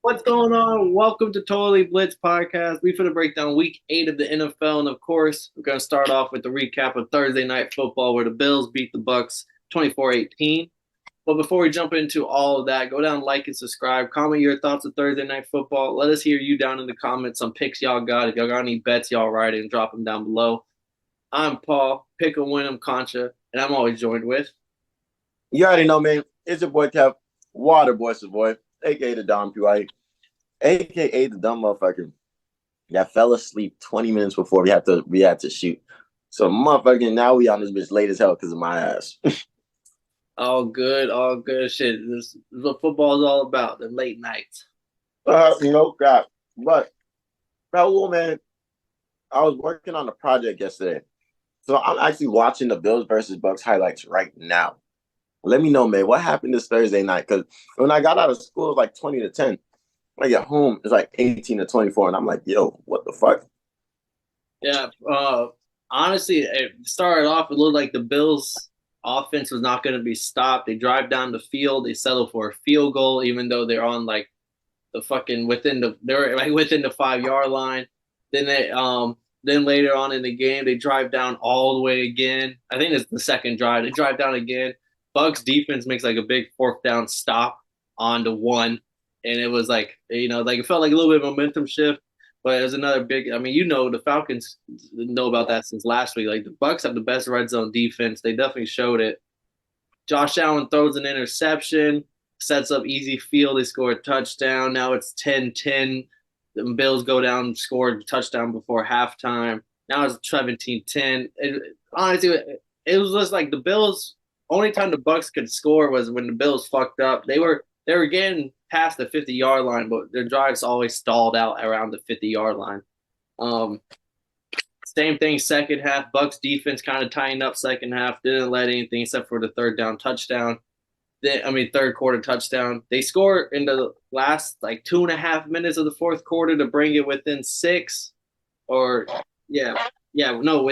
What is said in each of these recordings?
What's going on? Welcome to Totally Blitz Podcast. We're going to break down week 8 of the NFL. And of course, we're going to start off with the recap of Thursday Night Football where the Bills beat the Bucks 24-18. But before we jump into all of that, go down, like, and subscribe. Comment your thoughts of Thursday Night Football. Let us hear you down in the comments. Some picks y'all got. If y'all got any bets y'all writing, drop them down below. I'm Paul, pick 'em, win 'em, Concha, and I'm always joined with. You already know, man. It's your boy Kev, Water Boy, aka the Dom P. aka the dumb motherfucker that fell asleep 20 minutes before we had to shoot. So motherfucking now we on this bitch late as hell because of my ass. All good shit. This is what football is all about, the late nights. God. But Raul, man, I was working on a project yesterday. So I'm actually watching the Bills versus Bucks highlights right now. Let me know, man, what happened this Thursday night? Because when I got out of school, it was like 20-10. I get home, it's like 18-24, and I'm like, yo, what the fuck? Yeah, honestly, it started off, it looked like the Bills' offense was not going to be stopped. They drive down the field, they settle for a field goal, even though they're on like the fucking they're like within the 5 yard line. Then later on in the game, they drive down all the way again. I think it's the second drive. They drive down again. Bucks defense makes like a big fourth down stop on the one, and it was like like it felt like a little bit of momentum shift. But it was another big. I mean, the Falcons know about that since last week. Like the Bucks have the best red zone defense. They definitely showed it. Josh Allen throws an interception, sets up easy field. They score a touchdown. Now it's 10-10. The Bills go down, score a touchdown before halftime. Now it's 17-10. Honestly, it was just like the Bills. Only time the Bucks could score was when the Bills fucked up. They were getting past the 50-yard line, but their drives always stalled out around the 50-yard line. Same thing second half. Bucks defense kind of tightened up second half. Didn't let anything except for the third touchdown. Third quarter touchdown. They scored in the last like 2.5 minutes of the fourth quarter to bring it within 6. Or no,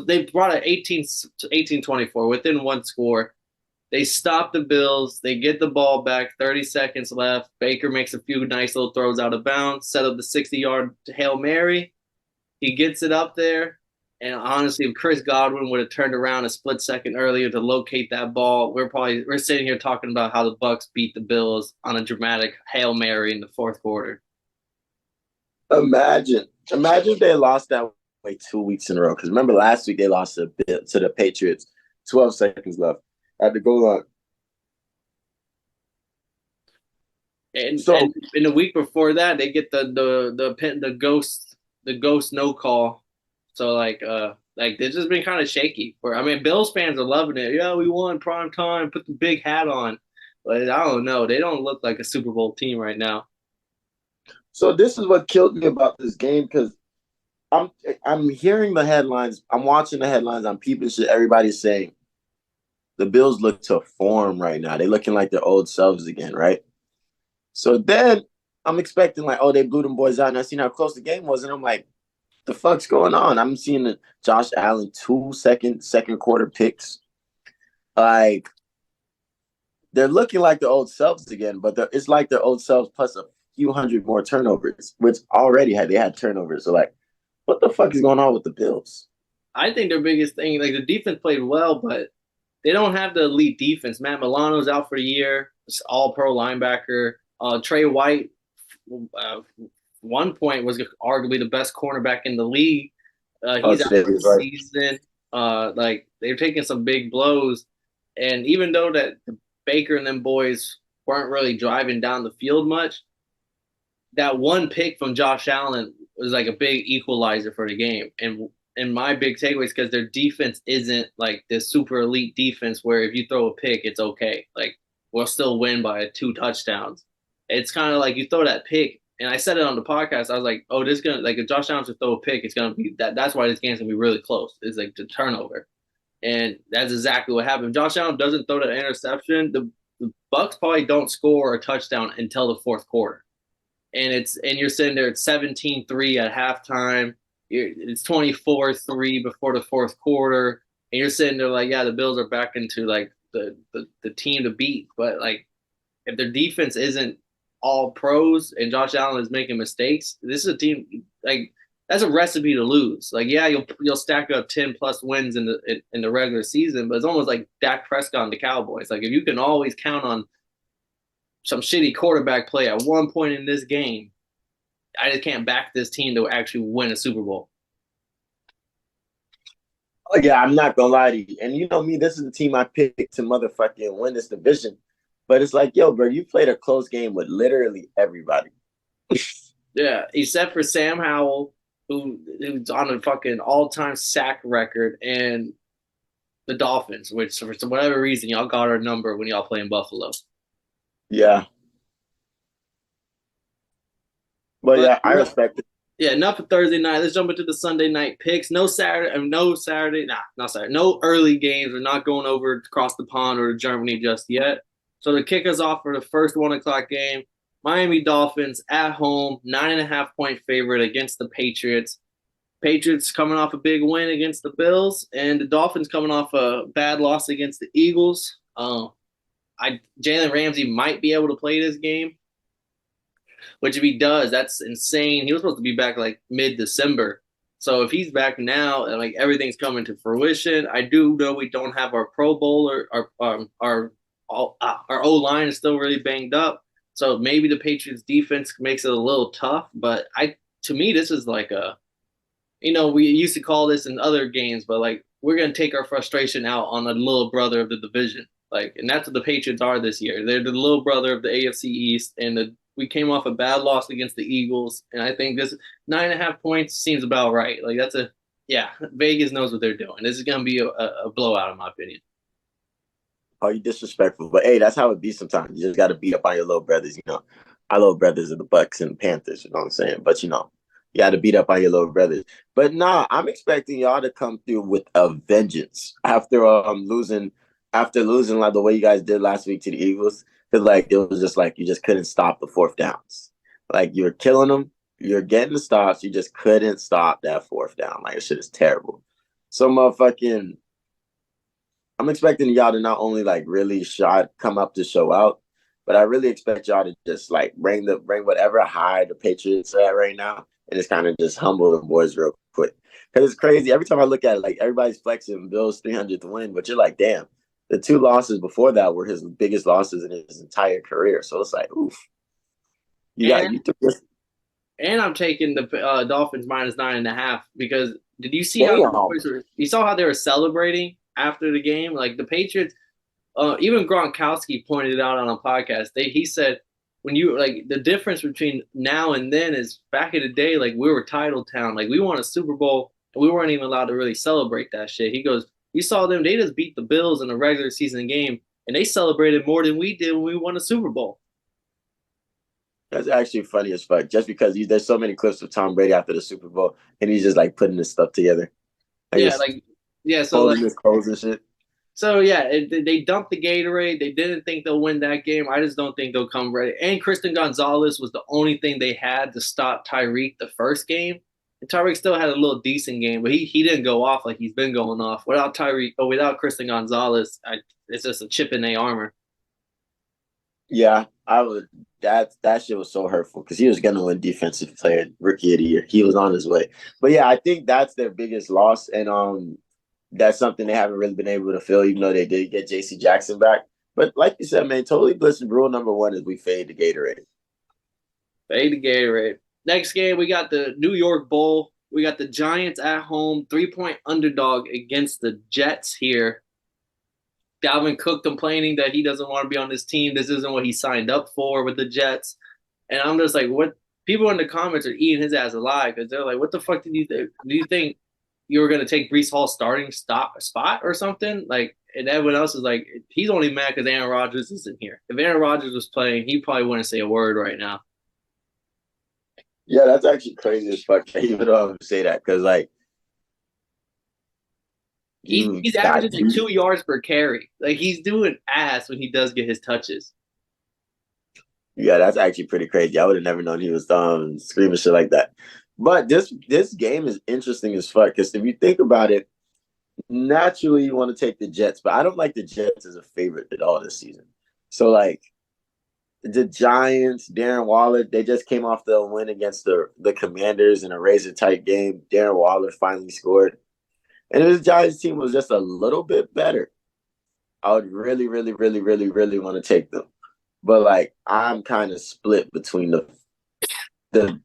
they brought it 18-24 within one score. They stop the Bills. They get the ball back. 30 seconds left. Baker makes a few nice little throws out of bounds. Set up the 60-yard Hail Mary. He gets it up there. And honestly, if Chris Godwin would have turned around a split second earlier to locate that ball, we're sitting here talking about how the Bucks beat the Bills on a dramatic Hail Mary in the fourth quarter. Imagine if they lost that way 2 weeks in a row. Because remember last week they lost to the Patriots. 12 seconds left at the goal line. And in the week before that, they get the ghost no call. So like it's just been kind of shaky. Bills fans are loving it. Yeah, we won prime time, put the big hat on. But I don't know. They don't look like a Super Bowl team right now. So this is what killed me about this game because I'm hearing the headlines, I'm watching the headlines, I'm peeping shit. Everybody's saying the Bills look to form right now. They're looking like their old selves again, right? So then I'm expecting like, oh, they blew them boys out, and I seen how close the game was, and I'm like, the fuck's going on? I'm seeing the Josh Allen 2 second quarter picks. Like they're looking like their old selves again, but it's like their old selves plus a few hundred more turnovers, which already they had turnovers. So like, what the fuck is going on with the Bills? I think their biggest thing, like the defense played well, but they don't have the elite defense. Matt Milano's out for the year, all-pro linebacker. Trey White, one point was arguably the best cornerback in the league. He's out for the season. Like they're taking some big blows, and even though that Baker and them boys weren't really driving down the field much, that one pick from Josh Allen was like a big equalizer for the game. And my big takeaway is because their defense isn't like this super elite defense where if you throw a pick, it's okay. Like we'll still win by 2 touchdowns. It's kind of like you throw that pick, and I said it on the podcast. I was like, "Oh, this is gonna like if Josh Allen should throw a pick, it's gonna be that. That's why this game's gonna be really close. It's like the turnover, and that's exactly what happened. If Josh Allen doesn't throw that interception, the Bucks probably don't score a touchdown until the fourth quarter, and you're sitting there at 17-3 at halftime. It's 24-3 before the fourth quarter, and you're sitting there like, yeah, the Bills are back into like the team to beat, but like if their defense isn't all pros and Josh Allen is making mistakes, this is a team like that's a recipe to lose. Like, yeah, you'll stack up 10+ wins in the regular season, but it's almost like Dak Prescott and the Cowboys. Like, if you can always count on some shitty quarterback play at one point in this game, I just can't back this team to actually win a Super Bowl. Oh, yeah, I'm not gonna lie to you. And you know me, this is the team I picked to motherfucking win this division. But it's like, yo, bro, you played a close game with literally everybody. Yeah, except for Sam Howell, who's on a fucking all-time sack record, and the Dolphins, which for whatever reason y'all got our number when y'all play in Buffalo. Yeah. But But yeah, I respect it. yeah, enough for Thursday night. Let's jump into the Sunday night picks. No Saturday, not Saturday. No early games. We're not going over across the pond or to Germany just yet. So to kick us off for the first 1 o'clock game, Miami Dolphins at home, 9.5 point favorite against the Patriots. Patriots coming off a big win against the Bills, and the Dolphins coming off a bad loss against the Eagles. Jalen Ramsey might be able to play this game, which if he does, that's insane. He was supposed to be back like mid-December. So if he's back now and like everything's coming to fruition, I do know we don't have our Pro Bowler. Our O line is still really banged up. So maybe the Patriots defense makes it a little tough. But to me, this is like we used to call this in other games, but like we're gonna take our frustration out on the little brother of the division. Like, and that's what the Patriots are this year. They're the little brother of the AFC East, and we came off a bad loss against the Eagles, and I think this 9.5 points seems about right. Like Vegas knows what they're doing. This is gonna be a blowout, in my opinion. Oh, you disrespectful. But hey, that's how it be sometimes. You just gotta beat up on your little brothers, you know. Our little brothers are the Bucks and Panthers, you know what I'm saying? But you gotta beat up on your little brothers. But nah, I'm expecting y'all to come through with a vengeance after losing like the way you guys did last week to the Eagles. Because like it was just like you just couldn't stop the fourth downs. Like you were killing them, you're getting the stops, you just couldn't stop that fourth down. Like shit is terrible. So motherfucking I'm expecting y'all to not only like really come up to show out, but I really expect y'all to just like bring whatever high the Patriots are at right now and just kind of just humble the boys real quick. Because it's crazy. Every time I look at it, like everybody's flexing Bill's 300th win, but you're like, damn, the 2 losses before that were his biggest losses in his entire career. So it's like, oof. And You took this. and I'm taking the Dolphins -9.5 because did you see how Damn. you saw how they were celebrating after the game? Like the Patriots, even Gronkowski pointed it out on a podcast. He said when you like the difference between now and then is back in the day, like we were title town, like we won a Super Bowl and we weren't even allowed to really celebrate that shit. He goes, you saw them, they just beat the Bills in a regular season game and they celebrated more than we did when we won a Super Bowl. That's actually funny as fuck. Just because there's so many clips of Tom Brady after the Super Bowl, and he's just like putting this stuff together, like Yeah, just like yeah, so like folding his clothes and shit. so yeah, they dumped the Gatorade. They didn't think they'll win that game. I just don't think they'll come ready. And Christian Gonzalez was the only thing they had to stop Tyreek the first game. And Tyreek still had a little decent game, but he didn't go off like he's been going off. Without Christian Gonzalez, it's just a chip in their armor. Yeah, I would. That shit was so hurtful because he was gonna win Defensive Player Rookie of the Year. He was on his way. But yeah, I think that's their biggest loss, and that's something they haven't really been able to fill, even though they did get J.C. Jackson back. But like you said, man, totally blitzing. Rule number one is we fade the Gatorade. Fade the Gatorade. Next game, we got the New York Bowl. We got the Giants at home, 3-point underdog against the Jets here. Dalvin Cook complaining that he doesn't want to be on this team. This isn't what he signed up for with the Jets. And I'm just like, what? People in the comments are eating his ass alive because they're like, what the fuck did you think? Do you think you were going to take Breece Hall's starting spot or something? Like, and everyone else is like, he's only mad because Aaron Rodgers isn't here. If Aaron Rodgers was playing, he probably wouldn't say a word right now. Yeah, that's actually crazy as fuck. Even though I would say that because like He's averaging like 2 yards per carry. Like he's doing ass when he does get his touches. Yeah, that's actually pretty crazy. I would have never known he was screaming shit like that. But this game is interesting as fuck because if you think about it, naturally you want to take the Jets, but I don't like the Jets as a favorite at all this season. So like the Giants, Darren Waller, they just came off the win against the Commanders in a razor tight game. Darren Waller finally scored. And if this Giants team was just a little bit better, I would really, really, really, really, really want to take them. But like I'm kind of split between the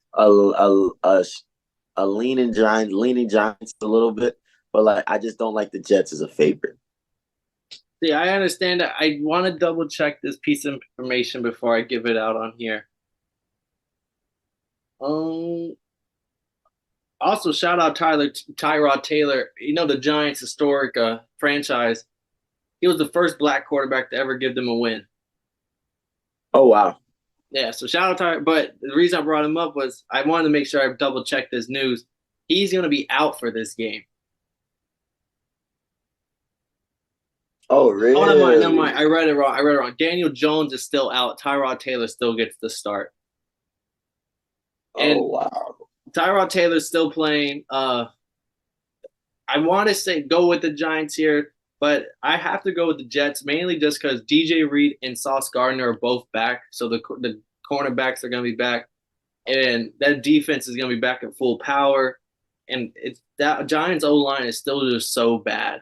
a leaning Giants a little bit, but like I just don't like the Jets as a favorite. See, I understand that. I want to double check this piece of information before I give it out on here. Um, Also, shout out Tyrod Taylor. You know the Giants' historic franchise. He was the first black quarterback to ever give them a win. Oh wow. Yeah, so shout out Tyrod. But the reason I brought him up was I wanted to make sure I double checked this news. He's going to be out for this game. Oh Oh, never mind, never really? mind. I read it wrong. I read it wrong. Daniel Jones is still out. Tyrod Taylor still gets the start. Oh And wow. Tyrod Taylor's still playing. I want to say go with the Giants here, but I have to go with the Jets mainly just because DJ Reed and Sauce Gardner are both back, so the cornerbacks are going to be back, and that defense is going to be back at full power, and it's that Giants O line is still just so bad,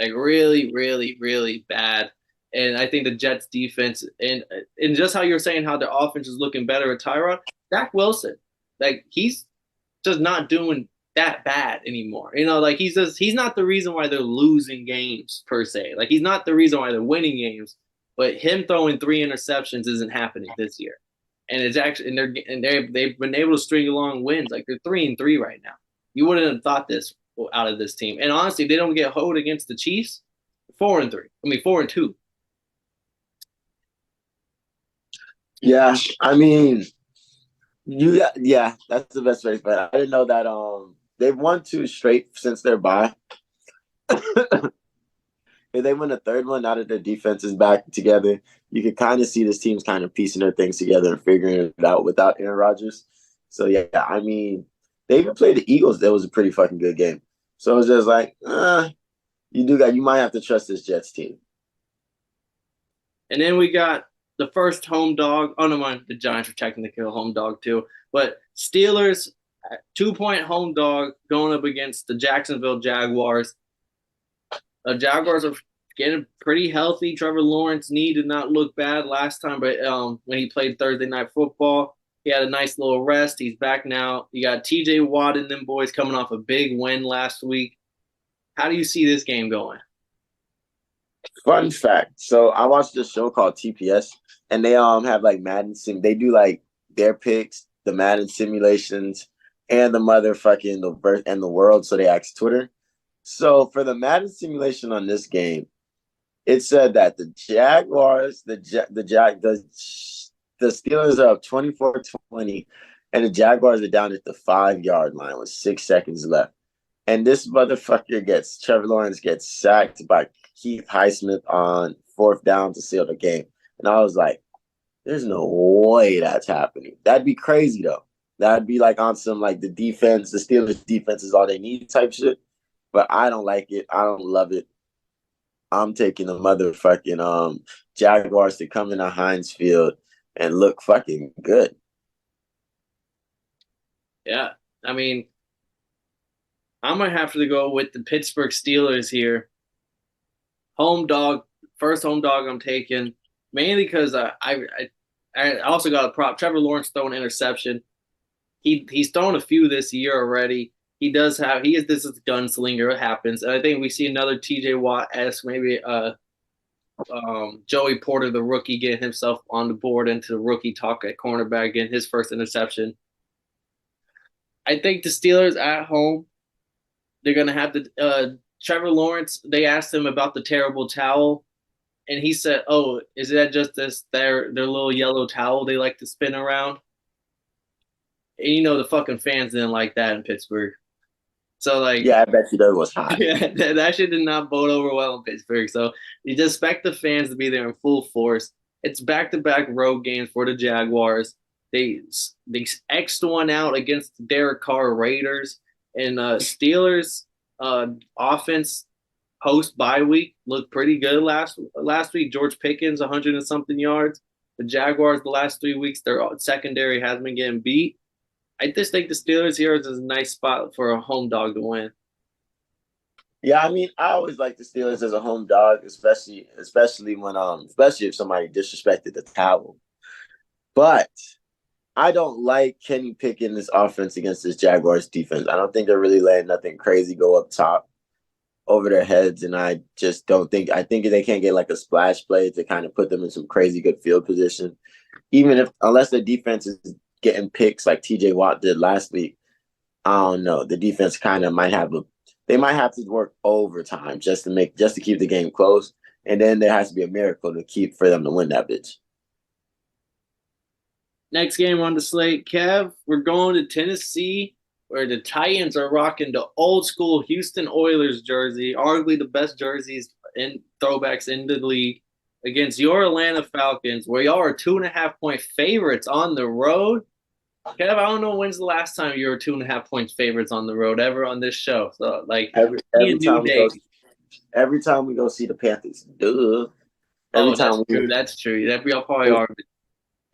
like really, really, really bad. And I think the Jets defense and just how you're saying how their offense is looking better with Tyrod, Zach Wilson, like he's just not doing that bad anymore. You know, like he's not the reason why they're losing games per se. Like he's not the reason why they're winning games, but him throwing 3 interceptions isn't happening this year. And it's actually they've been able to string along wins. Like they're 3-3 right now. You wouldn't have thought this out of this team. And honestly, they don't get hoed against the Chiefs. 4-3. I mean 4-2. Yeah, I mean, yeah, that's the best way. But I didn't know that they've won two straight since their bye. If they win a third one, now that their defense is back together, you can kind of see this team's kind of piecing their things together and figuring it out without Aaron Rodgers. So yeah, I mean, they even played the Eagles. That was a pretty fucking good game. So it was just like, you might have to trust this Jets team. And then we got the first home dog. Oh no, mind the Giants are technically a home dog too. But Steelers 2-point home dog going up against the Jacksonville Jaguars. The Jaguars are getting pretty healthy. Trevor Lawrence knee did not look bad last time, but when he played Thursday Night Football, he had a nice little rest. He's back now. You got T.J. Watt and them boys coming off a big win last week. How do you see this game going? Fun fact. So I watched this show called TPS, and they have like Madden sim. They do like their picks, the Madden simulations, and the motherfucking the birth and the world. So they asked Twitter. So for the Madden simulation on this game, it said that the Jaguars, the Steelers are up 24-20, and the Jaguars are down at the 5-yard line with 6 seconds left. And this motherfucker Trevor Lawrence gets sacked by Keith Highsmith on 4th down to seal the game. And I was like, there's no way that's happening. That'd be crazy though. That'd be like on some like the Steelers defense is all they need type shit. But I don't like it. I don't love it. I'm taking the motherfucking Jaguars to come into Heinz Field and look fucking good. Yeah, I mean, I'm gonna have to go with the Pittsburgh Steelers here. Home dog, first home dog I'm taking, mainly because I also got a prop. Trevor Lawrence throwing an interception. He's thrown a few this year already. He is this is a gunslinger. It happens, and I think we see another T.J. Watt esque maybe Joey Porter the rookie getting himself on the board into the rookie talk at cornerback getting his first interception. I think the Steelers at home they're gonna have to Trevor Lawrence. They asked him about the terrible towel, and he said, "Oh, is that just their little yellow towel they like to spin around?" And you know the fucking fans didn't like that in Pittsburgh. So like, Yeah, I bet you that was hot. yeah, that shit did not bode over well in Pittsburgh. So you just expect the fans to be there in full force. It's back-to-back road games for the Jaguars. They X'd one out against the Derek Carr Raiders and Steelers offense post bye week looked pretty good last week. George Pickens 100 and something yards. The Jaguars, the last 3 weeks, their secondary has been getting beat. I just think the Steelers here is a nice spot for a home dog to win. Yeah, I mean, I always like the Steelers as a home dog, especially when especially if somebody disrespected the towel. But I don't like Kenny picking this offense against this Jaguars defense. I don't think they're really letting nothing crazy go up top over their heads, and I just don't think. I think they can't get like a splash play to kind of put them in some crazy good field position, even if unless the defense is getting picks like T.J. Watt did last week. I don't know. The defense kind of might have they might have to work overtime just to keep the game close, and then there has to be a miracle for them to win that bitch. Next game on the slate, Kev, we're going to Tennessee, where the Titans are rocking the old school Houston Oilers jersey, arguably the best jerseys and throwbacks in the league, against your Atlanta Falcons, where y'all are 2.5-point favorites on the road. Kev, I don't know when's the last time you were 2.5 points favorites on the road ever on this show. So like every time we go see the Panthers, duh. That's true. That y'all probably are.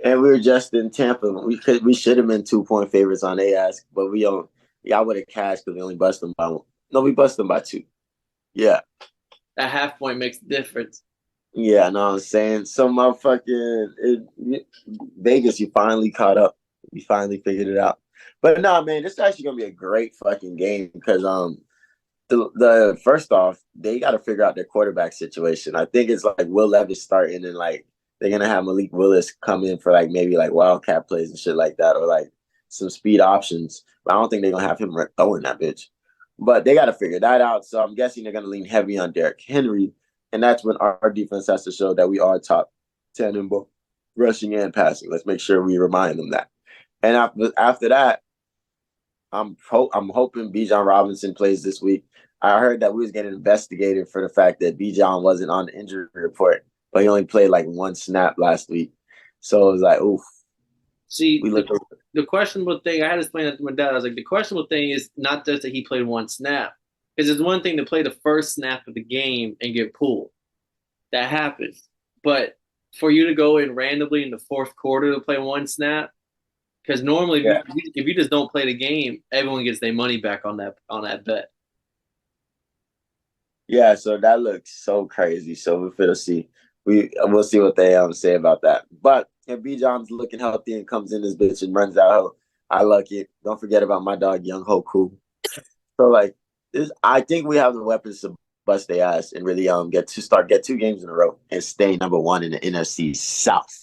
And we were just in Tampa. We should have been 2-point favorites on AS, but y'all would have cashed because we only busted them by one. No, we busted them by 2. Yeah. That half point makes a difference. Yeah, I know what I'm saying. So Vegas, you finally caught up. You finally figured it out. But no, man, this is actually gonna be a great fucking game because the first off, they gotta figure out their quarterback situation. I think it's like Will Levis starting and like they're gonna have Malik Willis come in for like maybe like wildcat plays and shit like that, or like some speed options. But I don't think they're gonna have him throwing that bitch. But they gotta figure that out. So I'm guessing they're gonna lean heavy on Derrick Henry, and that's when our defense has to show that we are top 10 in both rushing and passing. Let's make sure we remind them that. And after that, I'm hoping Bijan Robinson plays this week. I heard that we was getting investigated for the fact that Bijan wasn't on the injury report, but he only played like 1 snap last week. So it was like, oof. See, the questionable thing, I had to explain that to my dad. I was like, the questionable thing is not just that he played 1 snap. Because it's one thing to play the first snap of the game and get pulled. That happens. But for you to go in randomly in the fourth quarter to play 1 snap, because normally if you just don't play the game, everyone gets their money back on that bet. Yeah, so that looks so crazy. So we'll see. We'll see what they say about that. But if Bijan's looking healthy and comes in this bitch and runs out, I like it. Don't forget about my dog Young Hoku. So like I think we have the weapons to bust their ass and really get 2 games in a row and stay number 1 in the NFC South.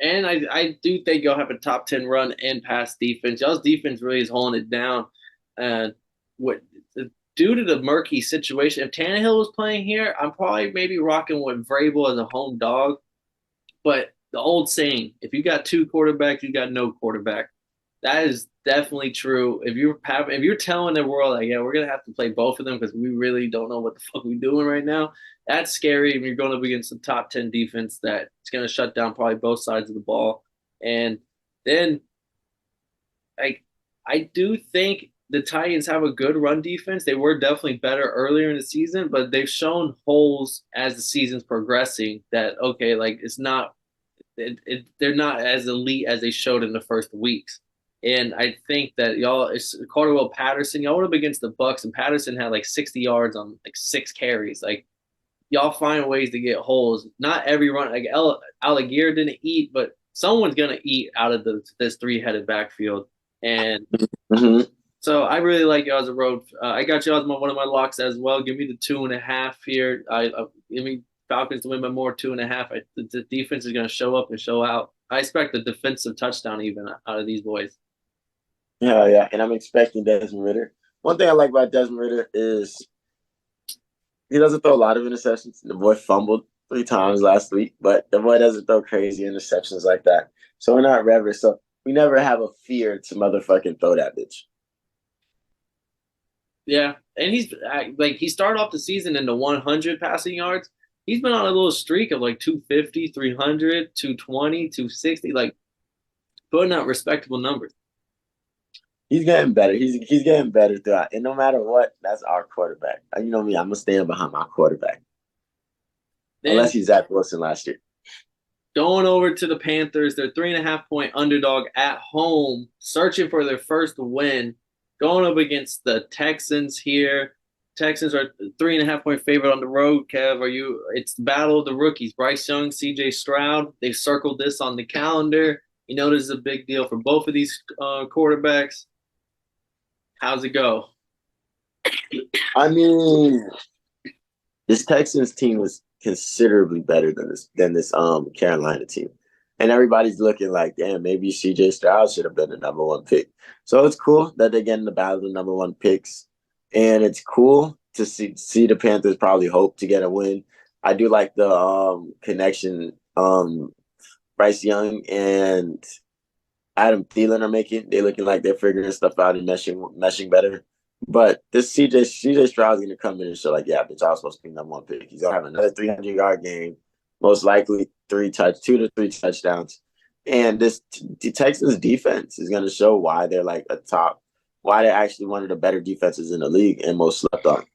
And I do think y'all have a top 10 run and pass defense. Y'all's defense really is holding it down. Due to the murky situation, if Tannehill was playing here, I'm probably maybe rocking with Vrabel as a home dog. But the old saying, if you got 2 quarterbacks, you got no quarterback. That is definitely true. If you're telling the world like, yeah, we're gonna have to play both of them because we really don't know what the fuck we're doing right now, that's scary. And you're going up against a top 10 defense that's gonna shut down probably both sides of the ball. And then, I do think the Titans have a good run defense. They were definitely better earlier in the season, but they've shown holes as the season's progressing. That okay, like it's not, they're not as elite as they showed in the first weeks. And I think that it's Cardwell Patterson. Y'all went up against the Bucks, and Patterson had like 60 yards on like 6 carries. Like y'all find ways to get holes. Not every run. Like Alligator didn't eat, but someone's gonna eat out of this 3-headed backfield. And so I really like y'all as a road. I got y'all as one of my locks as well. Give me the 2.5 here. Give me Falcons to win by more 2.5. The defense is gonna show up and show out. I expect a defensive touchdown even out of these boys. Yeah, and I'm expecting Desmond Ridder. One thing I like about Desmond Ridder is he doesn't throw a lot of interceptions. The boy fumbled 3 times last week, but the boy doesn't throw crazy interceptions like that. So we're not Rever. So we never have a fear to motherfucking throw that bitch. Yeah, and he started off the season in the 100 passing yards. He's been on a little streak of like 250, 300, 220, 260, like putting out respectable numbers. He's getting better. He's getting better throughout. And no matter what, that's our quarterback. You know me, I'm going to stand behind my quarterback. Unless he's Zach Wilson last year. Going over to the Panthers, they're 3.5-point underdog at home, searching for their first win. Going up against the Texans here. Texans are 3.5-point favorite on the road. Kev, are you? It's the battle of the rookies. Bryce Young, C.J. Stroud. They circled this on the calendar. You know this is a big deal for both of these quarterbacks. How's it go? I mean, this Texans team was considerably better than this Carolina team. And everybody's looking like, damn, maybe CJ Stroud should have been the number one pick. So it's cool that they're getting the battle of the number one picks. And it's cool to see the Panthers probably hope to get a win. I do like the connection Bryce Young and Adam Thielen are making. They're looking like they're figuring stuff out and meshing better. But this CJ Stroud is going to come in and show like, yeah, bitch, I was supposed to be number one pick. He's going to have another 300-yard game, most likely 2 to 3 touchdowns. And the Texans defense is going to show why they're like why they're actually one of the better defenses in the league and most slept on.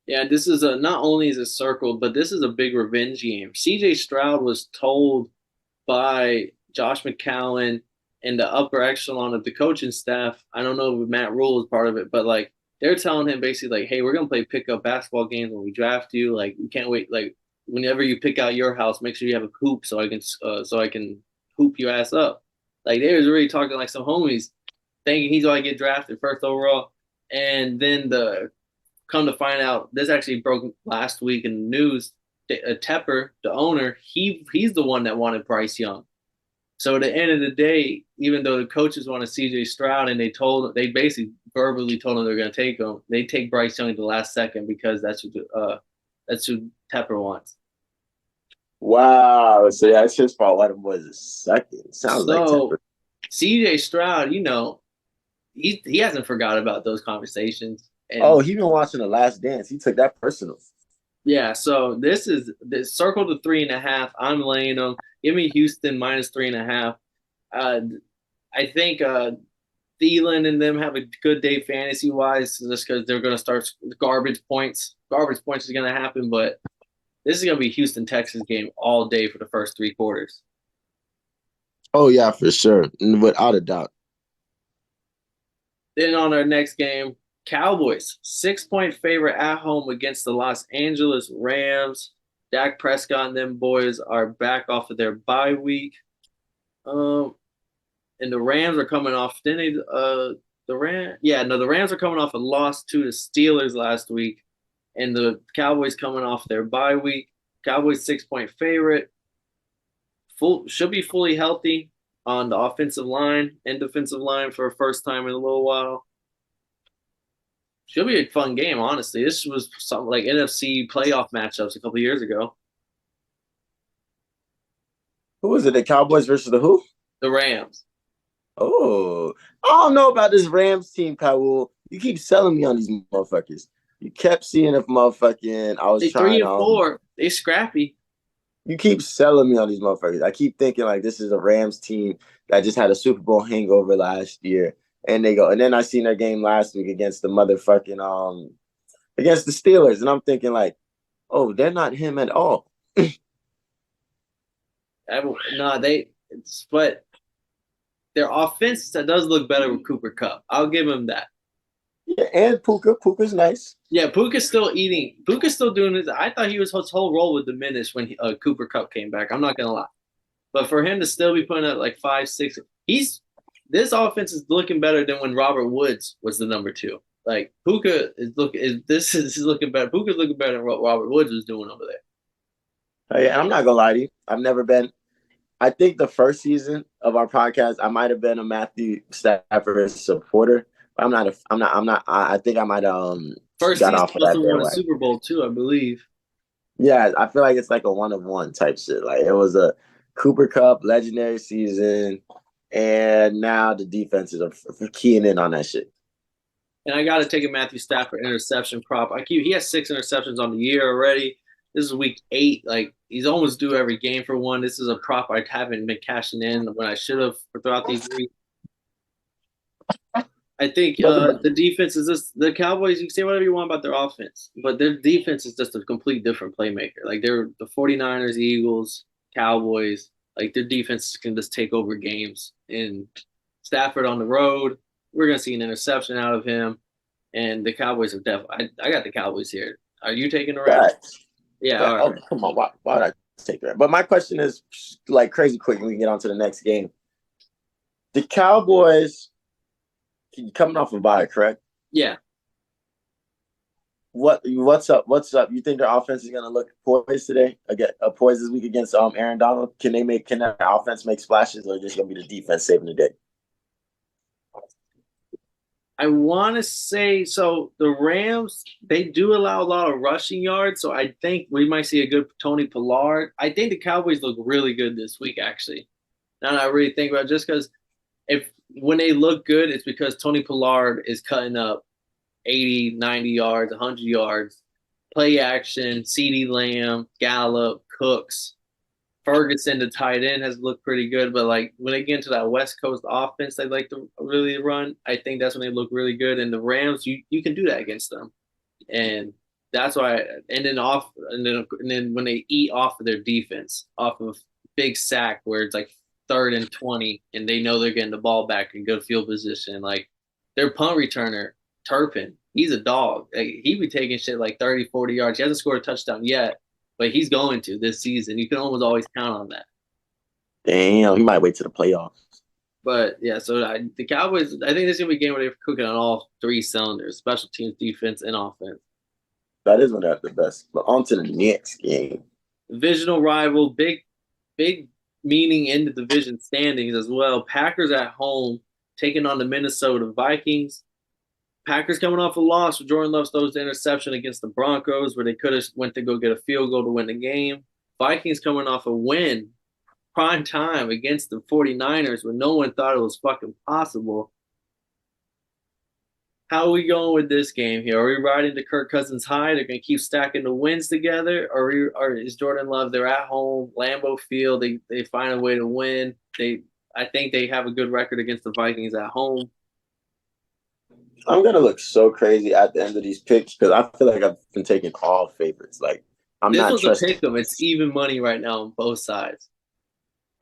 Yeah, this is not only is it circled, but this is a big revenge game. CJ Stroud was told by Josh McCown and the upper echelon of the coaching staff. I don't know if Matt Rule is part of it, but like they're telling him basically like, hey, we're gonna play pickup basketball games when we draft you. Like we can't wait. Like whenever you pick out your house, make sure you have a hoop so I can hoop your ass up. Like they was really talking like some homies, thinking he's gonna get drafted first overall, and then the come to find out this actually broke last week in the news. Tepper, the owner, he's the one that wanted Bryce Young. So at the end of the day, even though the coaches wanted CJ Stroud and they basically verbally told him they're going to take him, they take Bryce Young at the last second because that's who Tepper wants. Wow. So that's his fault. Why the boys a second? Sounds like Tepper. CJ Stroud, he hasn't forgot about those conversations. And, he been watching The Last Dance. He took that personal. Yeah, so this circle to 3.5. I'm laying them. Give me Houston minus 3.5. I think Thielen and them have a good day fantasy wise, just because they're going to start garbage points. Garbage points is going to happen, but this is going to be Houston Texas game all day for the first 3 quarters. Oh yeah, for sure, without a doubt. Then on our next game, Cowboys 6-point favorite at home against the Los Angeles Rams. Dak Prescott and them boys are back off of their bye week. And the Rams are coming off. The Rams are coming off a loss to the Steelers last week, and the Cowboys coming off their bye week. Cowboys 6-point favorite. Should be fully healthy on the offensive line and defensive line for a first time in a little while. Should be a fun game, honestly. This was something like NFC playoff matchups a couple years ago. Who was it? The Cowboys versus the who? The Rams. Oh, I don't know about this Rams team, Kyle. You keep selling me on these motherfuckers. You kept seeing if motherfucking I was they trying 3-4. They scrappy. You keep selling me on these motherfuckers. I keep thinking like this is a Rams team that just had a Super Bowl hangover last year. And then I seen their game last week against the motherfucking against the Steelers. And I'm thinking like, oh, they're not him at all. But their offense that does look better with Cooper Kupp. I'll give him that. Yeah, and Puka. Puka's nice. Yeah, Puka's still eating. Puka's still doing this. I thought his whole role would diminish when Cooper Kupp came back. I'm not gonna lie, but for him to still be putting up like 5, 6, this offense is looking better than when Robert Woods was the number 2. Like Puka is looking better. Puka's looking better than what Robert Woods was doing over there. Hey, I'm not gonna lie to you. I've never been. I think the first season of our podcast, I might have been a Matthew Stafford supporter. But I'm not. I think I might first got season off of that. Won a Super Bowl too, I believe. Yeah, I feel like it's like a 1-of-1 type shit. Like it was a Cooper Kupp legendary season, and now the defenses are keying in on that shit. And I got to take a Matthew Stafford interception prop. He has 6 interceptions on the year already. This is week 8. Like he's almost due every game for one. This is a prop I haven't been cashing in when I should have throughout these weeks. I think the defense is just the Cowboys. You can say whatever you want about their offense, but their defense is just a complete different playmaker. Like they're the 49ers, Eagles, Cowboys. Like their defense can just take over games. And Stafford on the road, we're gonna see an interception out of him. And the Cowboys are definitely. I got the Cowboys here. Are you taking the Rams? Facts. Yeah. Fact. All Oh, right. come on. Why would I take that? But my question is like crazy quick, and we can get on to the next game. The Cowboys coming off a bye, correct? Yeah. What's up? What's up? You think their offense is gonna look poised today? Again, poised this week against Aaron Donald? Can that offense make splashes, or just gonna be the defense saving the day? I want to say so. The Rams they do allow a lot of rushing yards, so I think we might see a good Tony Pollard. I think the Cowboys look really good this week, actually. Now that I really think about it, just because if when they look good, it's because Tony Pollard is cutting up 80, 90 yards, 100 yards, play action, CeeDee Lamb, Gallup, Cooks. Ferguson, the tight end, has looked pretty good, but like when they get into that West Coast offense, they like to really run. I think that's when they look really good. And the Rams, you can do that against them, and that's why. And then when they eat off of their defense, off of big sack where it's like 3rd and 20, and they know they're getting the ball back in good field position, like their punt returner Turpin, he's a dog. Like, he be taking shit like 30, 40 yards. He hasn't scored a touchdown yet, but he's going to this season. You can almost always count on that. Damn, he might wait to the playoffs. But yeah, so the Cowboys, I think this is gonna be a game where they're cooking on all 3 cylinders: special teams, defense, and offense. That is when they're at the best. But on to the next game. Divisional rival, big meaning in the division standings as well. Packers at home taking on the Minnesota Vikings. Packers coming off a loss. Jordan Love throws the interception against the Broncos, where they could have went to go get a field goal to win the game. Vikings coming off a win, prime time against the 49ers, when no one thought it was fucking possible. How are we going with this game here? Are we riding the Kirk Cousins high? They're going to keep stacking the wins together, or is Jordan Love? They're at home, Lambeau Field. They find a way to win. I think they have a good record against the Vikings at home. I'm gonna look so crazy at the end of these picks because I feel like I've been taking all favorites. Like I'm This not was a trusting. pick 'em. It's even money right now on both sides.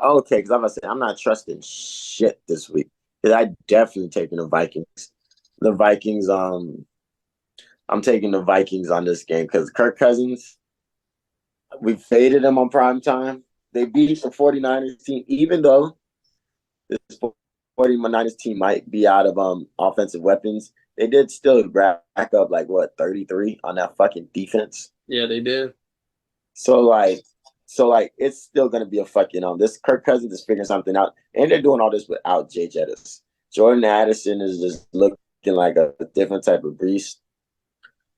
Okay, because I'm gonna say I'm not trusting shit this week. Because I definitely taking the Vikings. The Vikings. I'm taking the Vikings on this game because Kirk Cousins. We faded him on prime time. They beat the 49ers team, even though this 49ers team might be out of offensive weapons. They did still rack up like what 33 on that fucking defense. Yeah, they did. So like it's still gonna be a fucking this Kirk Cousins is figuring something out, and they're doing all this without Jay Jettis. Jordan Addison is just looking like a different type of beast.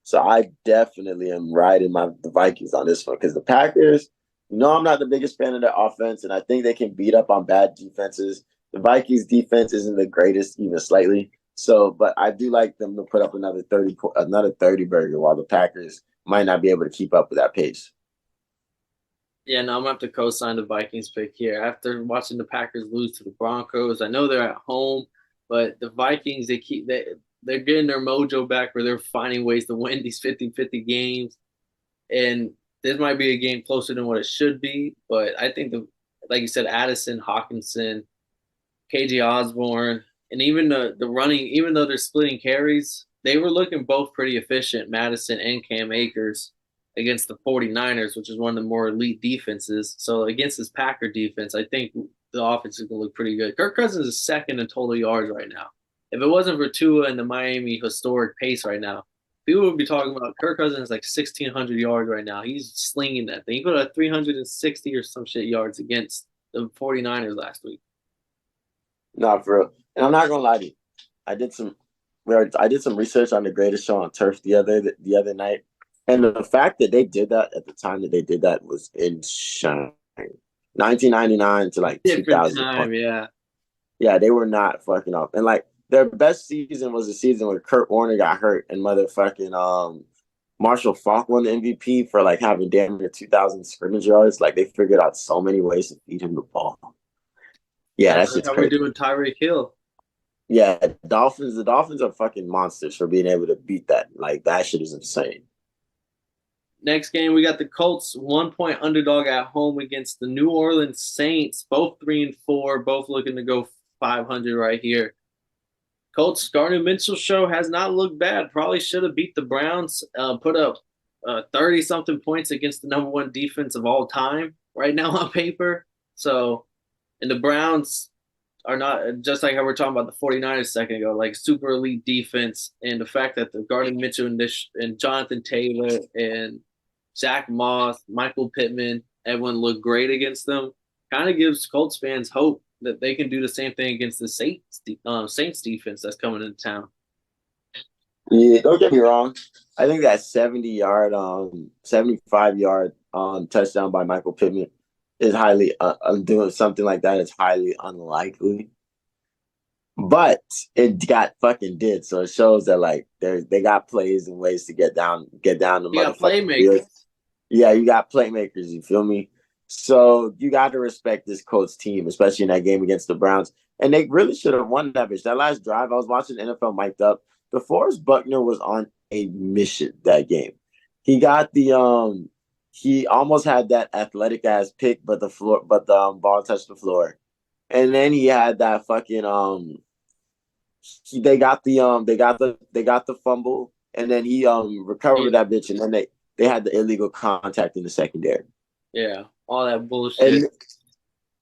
So I definitely am riding the Vikings on this one because the Packers, I'm not the biggest fan of their offense, and I think they can beat up on bad defenses. The Vikings defense isn't the greatest, even slightly. So, but I do like them to put up another 30 burger, while the Packers might not be able to keep up with that pace. Yeah, no, I'm gonna have to co-sign the Vikings pick here. After watching the Packers lose to the Broncos, I know they're at home, but the Vikings they're getting their mojo back where they're finding ways to win these 50-50 games. And this might be a game closer than what it should be, but I think like you said, Addison, Hawkinson, KJ Osborne, and even the running, even though they're splitting carries, they were looking both pretty efficient, Madison and Cam Akers, against the 49ers, which is one of the more elite defenses. So against this Packer defense, I think the offense is going to look pretty good. Kirk Cousins is second in total yards right now. If it wasn't for Tua and the Miami historic pace right now, people would be talking about Kirk Cousins like 1,600 yards right now. He's slinging that thing. He put up 360 or some shit yards against the 49ers last week. No, for real. And I'm not gonna lie to you. I did some research on the Greatest Show on Turf the other night, and the fact that they did that at the time that they did that was insane. 1999 to like Different 2000. time, yeah. Yeah, they were not fucking up. And like their best season was the season where Kurt Warner got hurt and motherfucking Marshall Faulk won the MVP for like having damn near 2,000 scrimmage yards. Like they figured out so many ways to feed him the ball. Yeah, That's that shit's how we crazy. do with Tyreek Hill. Yeah, the Dolphins are fucking monsters for being able to beat that. Like that shit is insane. Next game, we got the Colts 1 point underdog at home against the New Orleans Saints. Both 3-4, both looking to go 500 right here. Colts Gardner Minshew show has not looked bad. Probably should have beat the Browns. Put up 30 something points against the number one defense of all time right now on paper. So, and the Browns are not just like how we're talking about the 49ers a second ago, like super elite defense. And the fact that the Gardner Mitchell and Jonathan Taylor and Zach Moss, Michael Pittman, everyone looked great against them, kind of gives Colts fans hope that they can do the same thing against the Saints defense that's coming into town. Yeah, don't get me wrong. I think that 70-yard, 75-yard touchdown by Michael Pittman is highly doing something like that is highly unlikely. But it got fucking did, so it shows that like they got plays and ways to get down the motherfucking field. Yeah, you got playmakers. You feel me? So you got to respect this Colts team, especially in that game against the Browns. And they really should have won that bitch. That last drive, I was watching NFL mic'd up. DeForest Buckner was on a mission that game. He got the he almost had that athletic ass pick, but the ball touched the floor. And then he had that fucking they got the fumble, and then he recovered that bitch, and then they had the illegal contact in the secondary. Yeah, all that bullshit.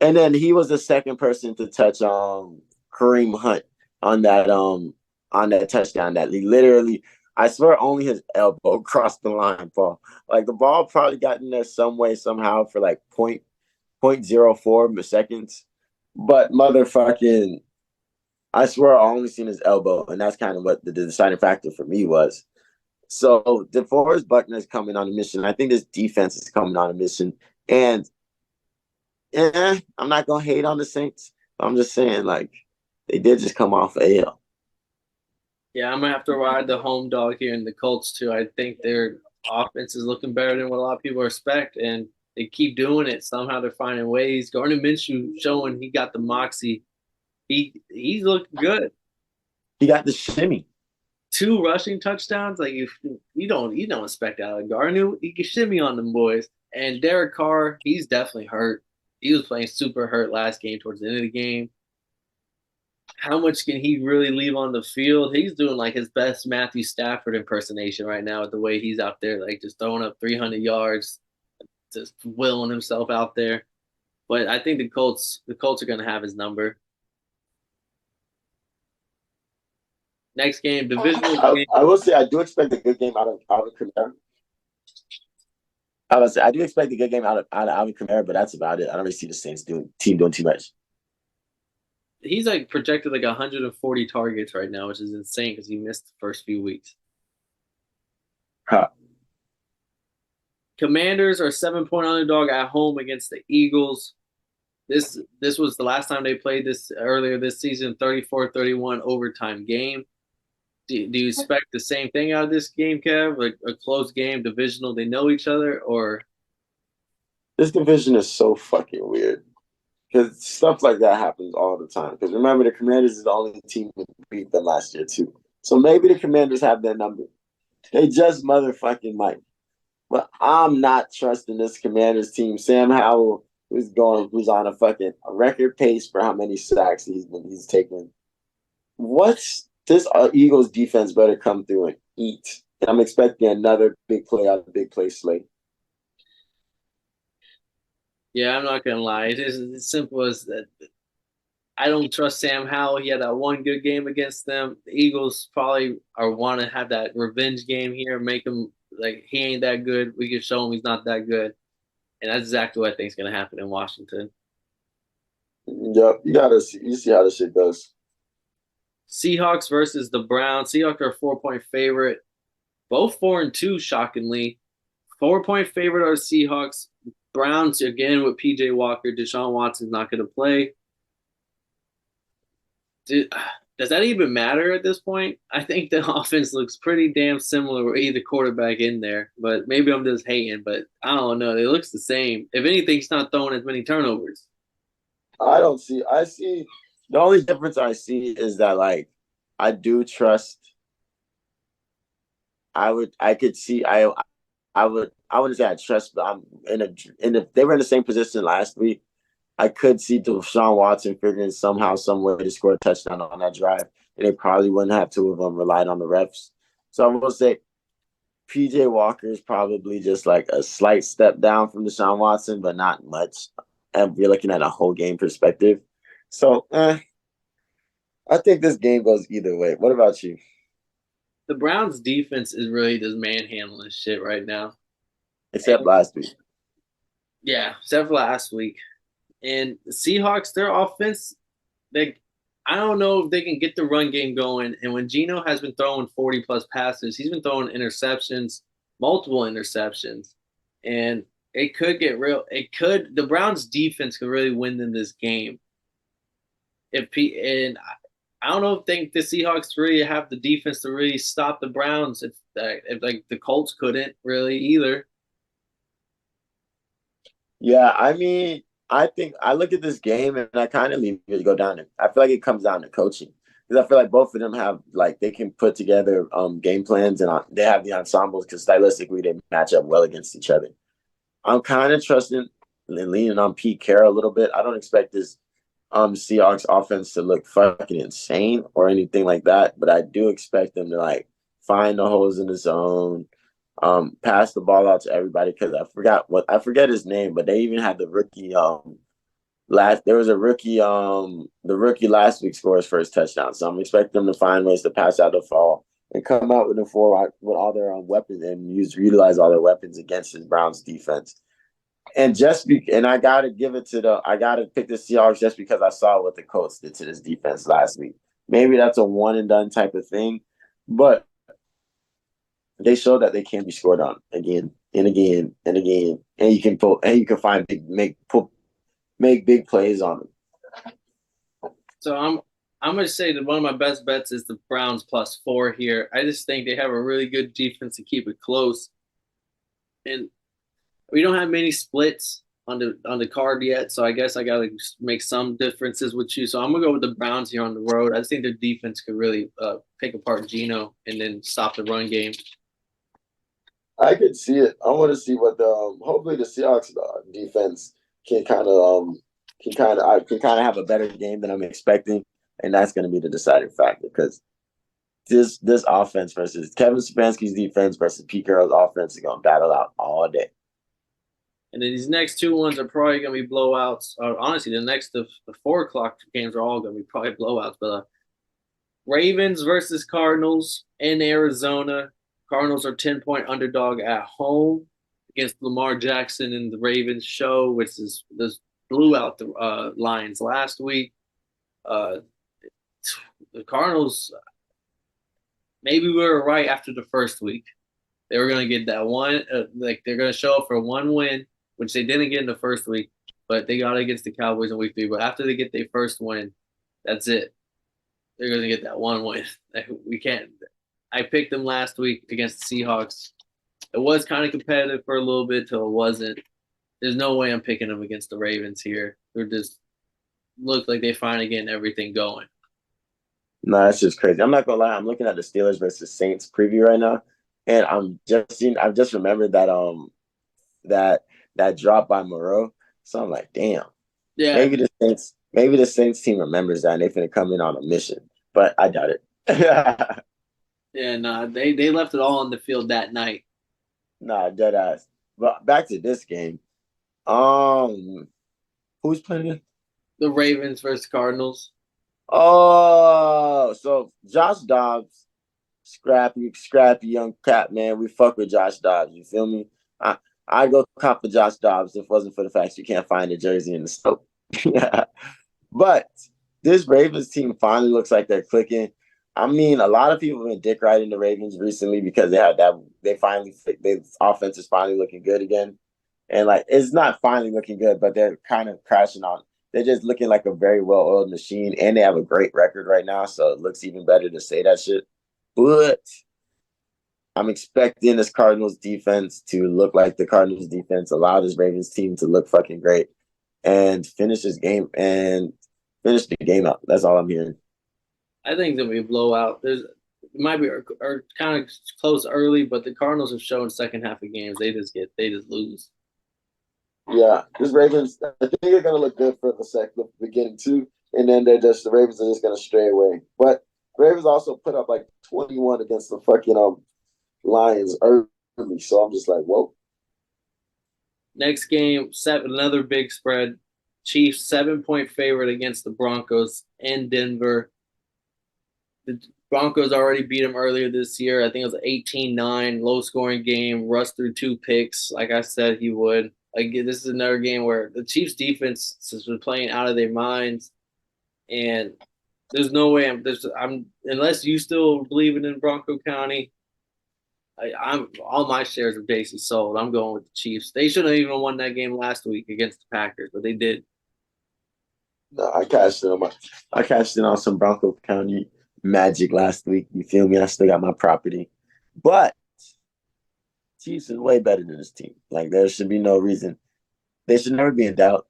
And then he was the second person to touch Kareem Hunt on that touchdown that he literally, I swear only his elbow crossed the line, Paul. Like the ball probably got in there some way, somehow for like 0.04 seconds. But motherfucking, I swear I only seen his elbow, and that's kind of what the deciding factor for me was. So DeForest Buckner is coming on a mission. I think this defense is coming on a mission. And I'm not gonna hate on the Saints. I'm just saying, like, they did just come off AL. Yeah, I'm gonna have to ride the home dog here in the Colts too. I think their offense is looking better than what a lot of people expect, and they keep doing it. Somehow they're finding ways. Gardner Minshew showing he got the moxie. He's looking good. He got the shimmy. 2 rushing touchdowns. Like you don't expect out of Gardner. He can shimmy on them boys. And Derek Carr, he's definitely hurt. He was playing super hurt last game towards the end of the game. How much can he really leave on the field? He's doing like his best Matthew Stafford impersonation right now with the way he's out there, like just throwing up 300 yards, just willing himself out there. But I think the Colts are going to have his number. Next game, divisional game. I will say I do expect a good game out of Kamara. I do expect a good game out of Alvin Kamara, but that's about it. I don't really see the Saints doing too much. He's like projected like 140 targets right now, which is insane because he missed the first few weeks. Huh. Commanders are 7-point underdog at home against the Eagles. This was the last time they played this earlier this season, 34-31 overtime game. Do you expect the same thing out of this game, Kev? Like a close game, divisional, they know each other, or this division is so fucking weird. Because stuff like that happens all the time. Because remember, the Commanders is the only team that beat them last year, too. So maybe the Commanders have their number. They just motherfucking might. But I'm not trusting this Commanders team. Sam Howell who's on a record pace for how many sacks he's taken. What's this Eagles defense better come through and eat? And I'm expecting another big play out of the big play slate. Yeah, I'm not gonna lie. It is as simple as that. I don't trust Sam Howell. He had that one good game against them. The Eagles probably want to have that revenge game here, make him like he ain't that good. We can show him he's not that good, and that's exactly what I think is gonna happen in Washington. Yep, you see how this shit goes. Seahawks versus the Browns. Seahawks are a 4-point favorite. Both 4-2, shockingly. 4-point favorite are Seahawks. Browns, again, with P.J. Walker. Deshaun Watson's not going to play. Does that even matter at this point? I think the offense looks pretty damn similar with either quarterback in there. But maybe I'm just hating. But I don't know. It looks the same. If anything, he's not throwing as many turnovers. I see the only difference I see is that like I do trust I I wouldn't say I trust, but I'm if they were in the same position last week, I could see Deshaun Watson figuring somehow, some way to score a touchdown on that drive, and they probably wouldn't have two of them relied on the refs. So I will say PJ Walker is probably just like a slight step down from Deshaun Watson, but not much. And we're looking at a whole game perspective. So I think this game goes either way. What about you? The Browns defense is really just manhandling shit right now. Except And last week. yeah, except for last week. And the Seahawks, their offense, they I don't know if they can get the run game going. And when Geno has been throwing 40 plus passes, he's been throwing interceptions, multiple interceptions. And it could get real. The Browns defense could really win in this game. And I don't know if think the Seahawks really have the defense to really stop the Browns if like the Colts couldn't really either. Yeah, I mean, I think I look at this game and I kind of leave it to go down. I feel like it comes down to coaching because I feel like both of them have like they can put together game plans and they have the ensembles because stylistically they match up well against each other. I'm kind of trusting and leaning on Pete Carroll a little bit. I don't expect this Seahawks offense to look fucking insane or anything like that, but I do expect them to like find the holes in the zone, pass the ball out to everybody because I forget his name, but they even had the rookie last there was a rookie the rookie last week scored his first touchdown. So I'm expecting them to find ways to pass out the fall and come out with the four with all their weapons and utilize all their weapons against his Browns defense. And I gotta pick the Seahawks just because I saw what the Colts did to this defense last week. Maybe that's a one and done type of thing, but they showed that they can be scored on again and again and again, and you can find make big plays on them. So I'm gonna say that one of my best bets is the Browns +4 here. I just think they have a really good defense to keep it close, and we don't have many splits on the card yet. So I guess I gotta make some differences with you. So I'm gonna go with the Browns here on the road. I just think their defense could really pick apart Geno and then stop the run game. I could see it. I want to see what the hopefully the Seahawks defense can kind of have a better game than I'm expecting, and that's going to be the deciding factor because this offense versus Kevin Stefanski's defense versus Pete Carroll's offense is going to battle out all day. And then these next two ones are probably going to be blowouts. Honestly, the 4 o'clock games are all going to be probably blowouts. But Ravens versus Cardinals in Arizona. Cardinals are 10-point underdog at home against Lamar Jackson and the Ravens show, which is this blew out the Lions last week. The Cardinals, maybe we were right after the first week. They were going to get that one, they're going to show up for one win, which they didn't get in the first week, but they got it against the Cowboys in week 3. But after they get their first win, that's it. They're going to get that one win. We can't. I picked them last week against the Seahawks. It was kind of competitive for a little bit till it wasn't. There's no way I'm picking them against the Ravens here. They're just look like they're finally getting everything going. No, that's just crazy. I'm not gonna lie. I'm looking at the Steelers versus Saints preview right now, and I've just remembered that drop by Moreau. So I'm like, damn. Yeah, Maybe the Saints team remembers that and they're gonna come in on a mission, but I doubt it. yeah, nah, they left it all on the field that night. Nah, dead ass. But back to this game. Um, who's playing? The Ravens versus Cardinals. Oh, so Josh Dobbs, scrappy young cat, man. We fuck with Josh Dobbs. You feel me? I'd go cop for Josh Dobbs if it wasn't for the fact you can't find a jersey in the store. Yeah. But this Ravens team finally looks like they're clicking. I mean, a lot of people have been dick riding the Ravens recently because their offense is finally looking good again. And like it's not finally looking good, but they're kind of crashing on. They're just looking like a very well-oiled machine, and they have a great record right now, so it looks even better to say that shit. But I'm expecting this Cardinals defense to look like the Cardinals defense, allow this Ravens team to look fucking great, and finish the game out. That's all I'm hearing. I think it's gonna be a blowout. It might be or kind of close early, but the Cardinals have shown second half of games they just lose. Yeah, this Ravens. I think they're gonna look good for the beginning too, and then the Ravens are just gonna stray away. But Ravens also put up like 21 against the fucking Lions early, so I'm just like, whoa. Next game, another big spread. Chiefs 7-point favorite against the Broncos in Denver. The Broncos already beat them earlier this year. I think it was 18-9, low scoring game. Russ threw 2 picks, like I said he would. Like this is another game where the Chiefs defense has been playing out of their minds, and there's no way I'm unless you still believing in Bronco County. I'm all my shares are basically sold. I'm going with the Chiefs. They should have even won that game last week against the Packers, but they did. No, I cashed in on some Bronco County Magic last week. You feel me? I still got my property, but Chiefs is way better than this team. Like there should be no reason. They should never be in doubt.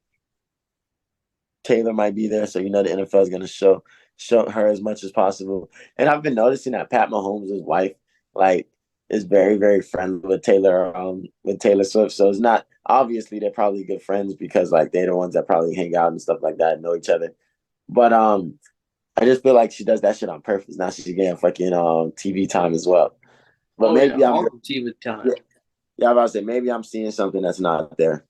Taylor might be there, so you know the NFL is going to show her as much as possible. And I've been noticing that Pat Mahomes' wife, like, is very very friendly with Taylor Swift. So it's not obviously they're probably good friends because like they're the ones that probably hang out and stuff like that, and know each other. But I just feel like she does that shit on purpose. Now she's getting fucking TV time as well. But Oh yeah, maybe I'm all the team time. yeah, yeah, I was about to say maybe I'm seeing something that's not there.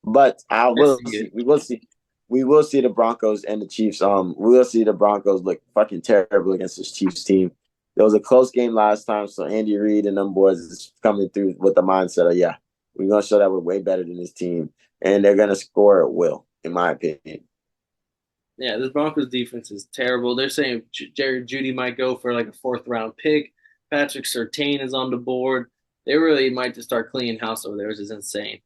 But I I will see see. it. We will see. We will see the Broncos and the Chiefs. We will see the Broncos look fucking terrible against this Chiefs team. There was a close game last time, so Andy Reid and them boys is coming through with the mindset of yeah, we're gonna show that we're way better than this team, and they're gonna score at will, in my opinion. Yeah, this Broncos defense is terrible. They're saying Jared Judy might go for like a fourth round pick. Patrick Surtain is on the board. They really might just start cleaning house over there, which is insane.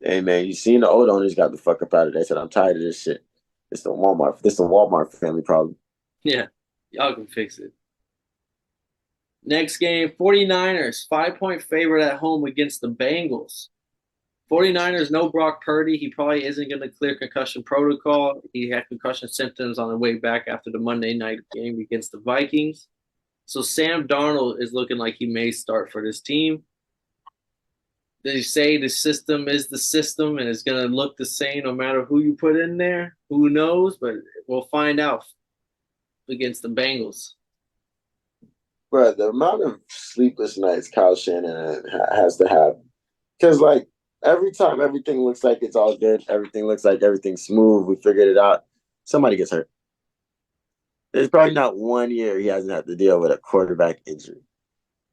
Hey man, you seen the old owners got the fuck up out of there. They said I'm tired of this shit. It's the Walmart. This the Walmart family problem. Yeah, y'all can fix it. Next game, 49ers, 5-point favorite at home against the Bengals. 49ers, no Brock Purdy. He probably isn't going to clear concussion protocol. He had concussion symptoms on the way back after the Monday night game against the Vikings. So Sam Darnold is looking like he may start for this team. They say the system is the system and it's going to look the same no matter who you put in there. Who knows? But we'll find out against the Bengals. Bro, the amount of sleepless nights Kyle Shanahan has to have, because like every time everything looks like it's all good, everything looks like everything's smooth, we figured it out. Somebody gets hurt. There's probably not 1 year he hasn't had to deal with a quarterback injury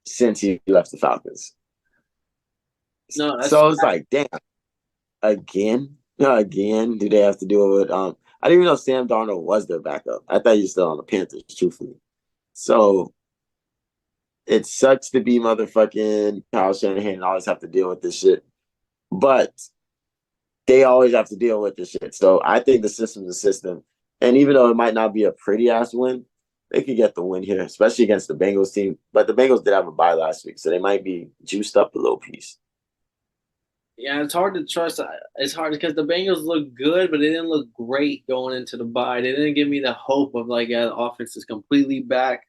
since he left the Falcons. No, that's So it's like, damn, again? No, again, do they have to deal with I didn't even know Sam Darnold was their backup. I thought he was still on the Panthers, truthfully. So it sucks to be motherfucking Kyle Shanahan and always have to deal with this shit. But they always have to deal with this shit. So I think the system's a system. And even though it might not be a pretty ass win, they could get the win here, especially against the Bengals team. But the Bengals did have a bye last week, so they might be juiced up a little piece. yeah, it's hard to trust. It's hard because the Bengals look good, but they didn't look great going into the bye. They didn't give me the hope of like yeah, the offense is completely back.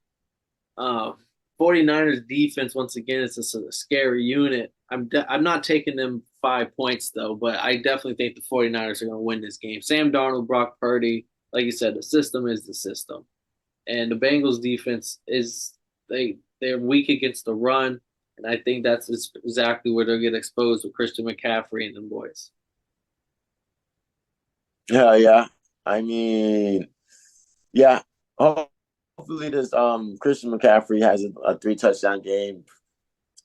Uh, 49ers defense once again is a scary unit. I'm not taking them 5 points though, but I definitely think the 49ers are going to win this game. Sam Darnold, Brock Purdy, like you said, the system is the system, and the Bengals defense is they're weak against the run, and I think that's exactly where they'll get exposed with Christian McCaffrey and them boys. Yeah, yeah. I mean, yeah. Hopefully this Christian McCaffrey has a 3 touchdown game,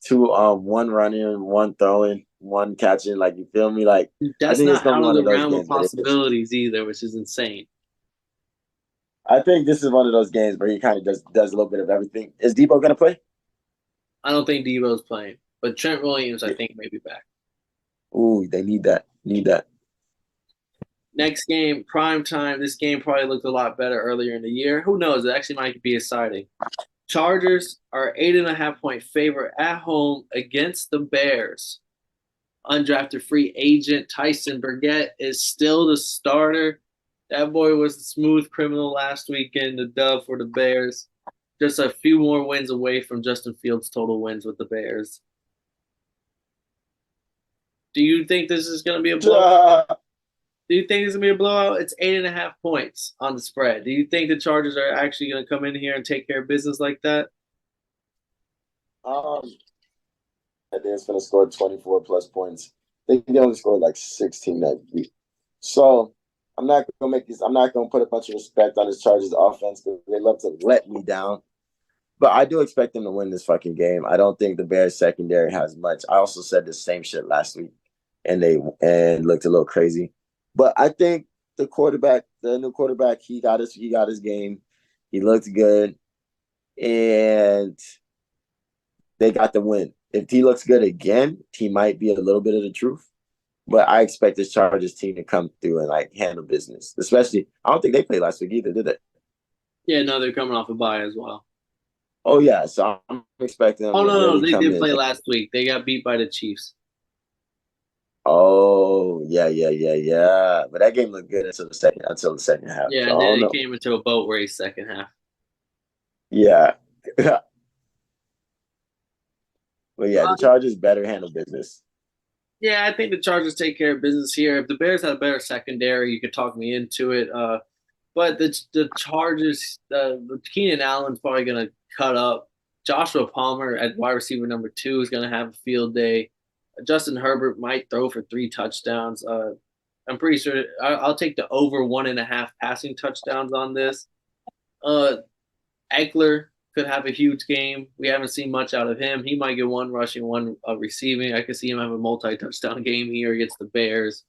two one running, one throwing, one catching. Like you feel me? Like I That's think it's not gonna out be of one the of those realm of games where they just possibilities either, which is insane. I think this is one of those games where he kind of does a little bit of everything. Is Debo gonna play? I don't think Debo's playing, but Trent Williams, I Yeah. think, may be back. Ooh, they need that. Need that. Next game, prime time. This game probably looked a lot better earlier in the year. Who knows? It actually might be exciting. Chargers are 8.5-point favorite at home against the Bears. Undrafted free agent Tyson Burgett is still the starter. That boy was a smooth criminal last weekend, the dub for the Bears. just a few more wins away from Justin Fields' total wins with the Bears. Do you think this is going to be a blowout? Do you think it's going to be a blowout? It's 8.5 points on the spread. Do you think the Chargers are actually going to come in here and take care of business like that? um, I think it's going to score 24 plus points. They only scored like 16 that week. So I'm not going to make this. I'm not going to put a bunch of respect on this Chargers offense because they love to let me down. But I do expect them to win this fucking game. I don't think the Bears secondary has much. I also said the same shit last week, and they looked a little crazy. But I think the new quarterback, he got his game. He looked good, and they got the win. If he looks good again, he might be a little bit of the truth. But I expect this Chargers team to come through and like handle business. Especially, I don't think they played last week either, did they? Yeah, no, they're coming off a bye as well. Oh yeah, so I'm expecting them Oh to no, really they come did in. play last week. They got beat by the Chiefs. Oh yeah. But that game looked good until the second half. Yeah, So and I then don't it know. came into a boat race second half. Yeah, but yeah, the Uh, Chargers better handle business. yeah, I think the Chargers take care of business here. If the Bears had a better secondary, you could talk me into it. But the Chargers, Keenan Allen's probably going to cut up. Joshua Palmer at wide receiver number 2 is going to have a field day. Justin Herbert might throw for 3 touchdowns. I'm pretty sure I'll take the over 1.5 passing touchdowns on this. Uh, Eckler could have a huge game. We haven't seen much out of him. He might get one rushing, one receiving. I could see him have a multi-touchdown game here against the Bears.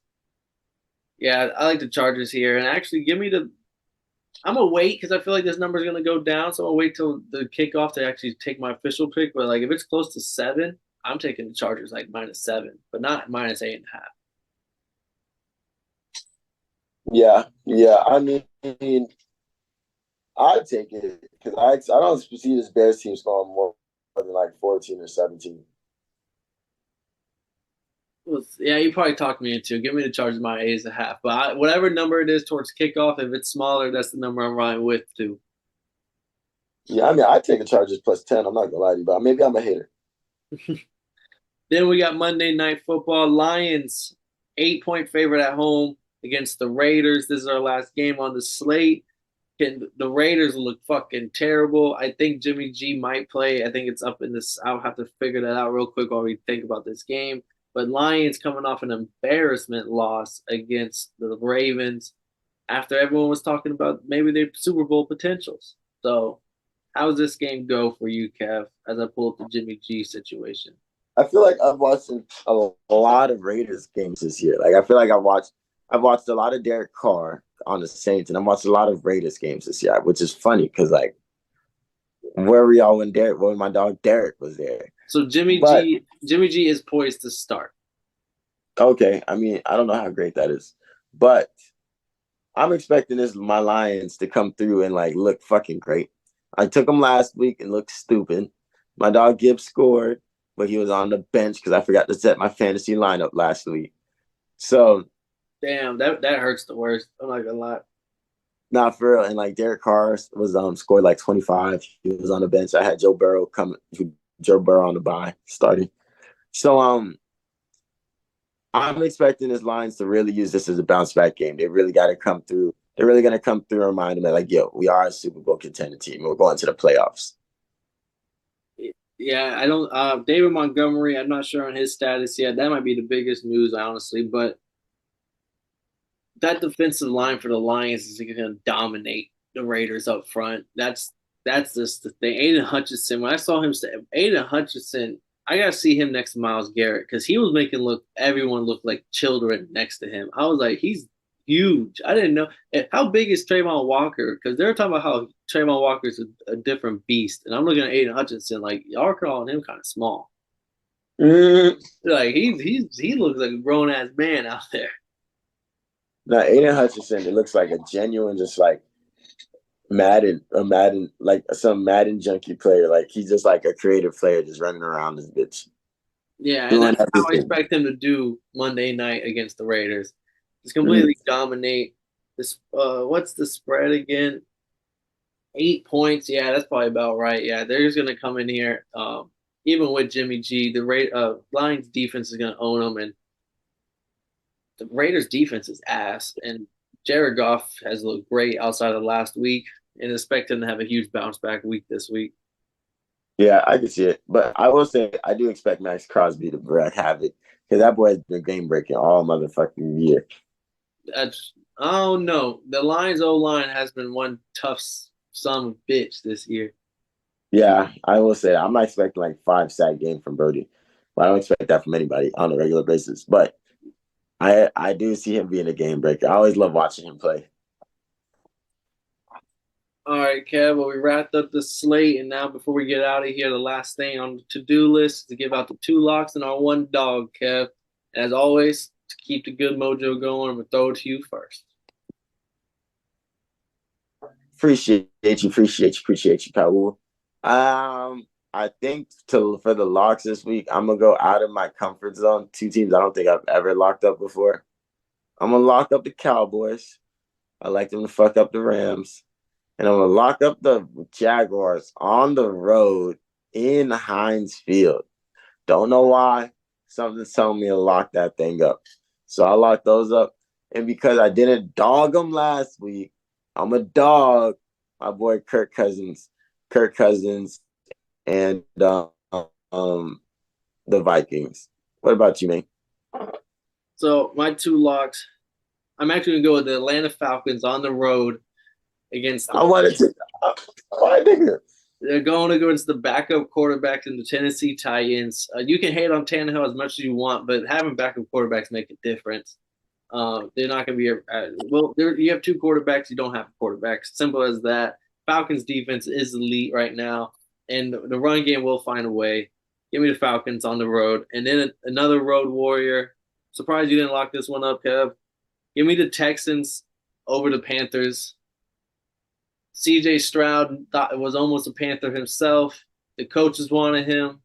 Yeah, I like the Chargers here, and actually give me the. I'm gonna wait because I feel like this number is gonna go down, so I'll wait till the kickoff to actually take my official pick. But like if it's close to 7, I'm taking the Chargers like -7, but not -8.5. Yeah. I mean, I'd take it because I don't see this Bears team scoring more than like 14 or 17. Yeah, you probably talked me into it. Give me the Chargers -8.5. But whatever number it is towards kickoff, if it's smaller, that's the number I'm riding with too. Yeah, I mean, I'd take the Chargers plus 10. I'm not gonna lie to you, but maybe I'm a hater. Then we got Monday Night Football. Lions, 8-point favorite at home against the Raiders. This is our last game on the slate. The Raiders look fucking terrible. I think Jimmy G might play. I think it's up in this. I'll have to figure that out real quick while we think about this game. But Lions coming off an embarrassment loss against the Ravens after everyone was talking about maybe their Super Bowl potentials. So, how does this game go for you, Kev, as I pull up the Jimmy G situation? I feel like I've watched a lot of Raiders games this year. Like I feel like I've watched a lot of Derek Carr on the Saints, and I've watched a lot of Raiders games this year, which is funny because like where were y'all when my dog Derek was there? So But Jimmy G is poised to start. okay, I mean I don't know how great that is, but I'm expecting my Lions to come through and like look fucking great. I took them last week and looked stupid. My dog Gibbs scored, but he was on the bench because I forgot to set my fantasy lineup last week. So Damn, that hurts the worst. I'm not gonna lie. not for real. And like Derek Carr was scored like 25. He was on the bench. I had Joe Burrow on the bye starting. So I'm expecting his Lions to really use this as a bounce back game. They really got to come through. They're really gonna come through and remind them that like, yo, we are a Super Bowl contender team. We're going to the playoffs. Yeah, I don't. David Montgomery, I'm not sure on his status yet. That might be the biggest news, honestly. But that defensive line for the Lions is going to dominate the Raiders up front. That's just the thing. Aiden Hutchinson, when I saw him say Aiden Hutchinson, I got to see him next to Myles Garrett because he was making everyone look like children next to him. I was like, he's huge. I didn't know how big is Trayvon Walker because they're talking about how Trayvon Walker is a different beast, and I'm looking at Aiden Hutchinson like y'all are calling him kind of small. Mm. Like he looks like a grown ass man out there. Now Aiden Hutchinson, it looks like a genuine, just like Madden, like some Madden junkie player. Like he's just like a creative player, just running around this bitch, Yeah, and doing that's how I everything. expect him to do Monday night against the Raiders. Just Mm. completely dominate this. What's the spread again? 8 points. Yeah, that's probably about right. Yeah, they're just gonna come in here. Even with Jimmy G, the Lions defense is gonna own them, and the Raiders defense is ass. And Jared Goff has looked great outside of last week, and expect him to have a huge bounce back week this week. Yeah, I can see it. But I will say I do expect Max Crosby to wreak havoc because that boy has been game breaking all motherfucking year. That's oh no, the Lions O line has been one tough son of a bitch this year. Yeah, I will say I'm not expecting like 5 sack game from Brody. But I don't expect that from anybody on a regular basis. But I do see him being a game breaker. I always love watching him play. All right, Kev. Well, we wrapped up the slate, and now before we get out of here, the last thing on the to-do list is to give out the 2 locks and our 1 dog, Kev. As always, to keep the good mojo going, I'm gonna throw it to you first. Appreciate you, Paul. I think for the locks this week, I'm gonna go out of my comfort zone. 2 teams I don't think I've ever locked up before. I'm gonna lock up the Cowboys. I like them to fuck up the Rams. And I'm gonna lock up the Jaguars on the road in Heinz Field. Don't know why. Something's telling me to lock that thing up. So I locked those up. And because I didn't dog them last week, I'm a dog my boy Kirk Cousins. Kirk Cousins and the Vikings. What about you, man? So my 2 locks, I'm actually gonna go with the Atlanta Falcons on the road against I the. wanted to. Why, nigga? They're going against the backup quarterback in the Tennessee Titans. You can hate on Tannehill as much as you want, but having backup quarterbacks make a difference. They're not going to be you have 2 quarterbacks, you don't have a quarterback. Simple as that. Falcons defense is elite right now, and the run game will find a way. Give me the Falcons on the road, and then another road warrior. Surprised you didn't lock this one up, Kev. Give me the Texans over the Panthers. CJ Stroud thought it was almost a Panther himself. The coaches wanted him.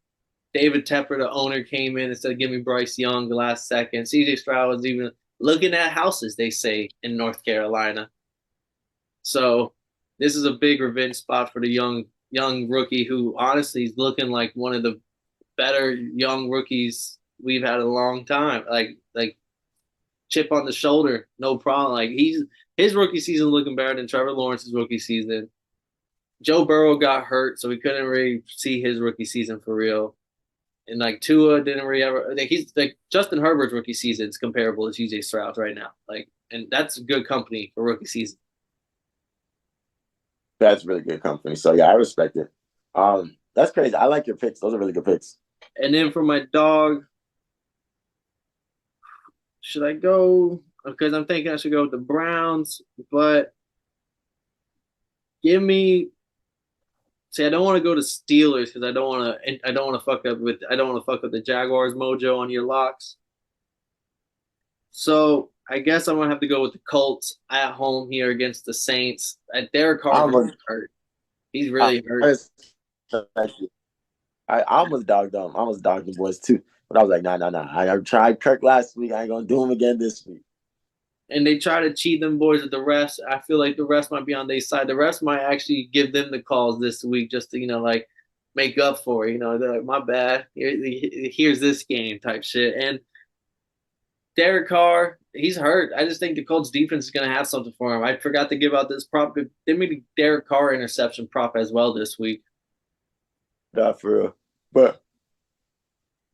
David Tepper, the owner, came in and said, "Give me Bryce Young the last second." CJ Stroud was even looking at houses, they say, in North Carolina. So this is a big revenge spot for the young rookie who honestly is looking like one of the better young rookies we've had in a long time. Like chip on the shoulder, no problem. Like his rookie season looking better than Trevor Lawrence's rookie season. Joe Burrow got hurt, so we couldn't really see his rookie season for real. And like Tua didn't really ever. Like he's like Justin Herbert's rookie season is comparable to CJ Stroud right now. Like, and that's good company for rookie season. That's really good company. So yeah, I respect it. That's crazy. I like your picks. Those are really good picks. And then for my dog, should I go? Because I'm thinking I should go with the Browns, but give me. See, I don't want to go to Steelers because I don't want to. I don't want to fuck up with. I don't want to fuck up the Jaguars mojo on your locks. So I guess I'm gonna have to go with the Colts at home here against the Saints. Derek Carr is hurt. He's really hurt. I almost dogged them. I almost dogged the boys too. But I was like, nah. I tried Kirk last week. I ain't gonna do him again this week. And they try to cheat them boys with the refs. I feel like the refs might be on their side. The refs might actually give them the calls this week just to, like make up for it. They're like, my bad. Here's this game type shit. And Derek Carr, he's hurt. I just think the Colts defense is going to have something for him. I forgot to give out this prop. They made the Derek Carr interception prop as well this week. Not for real. But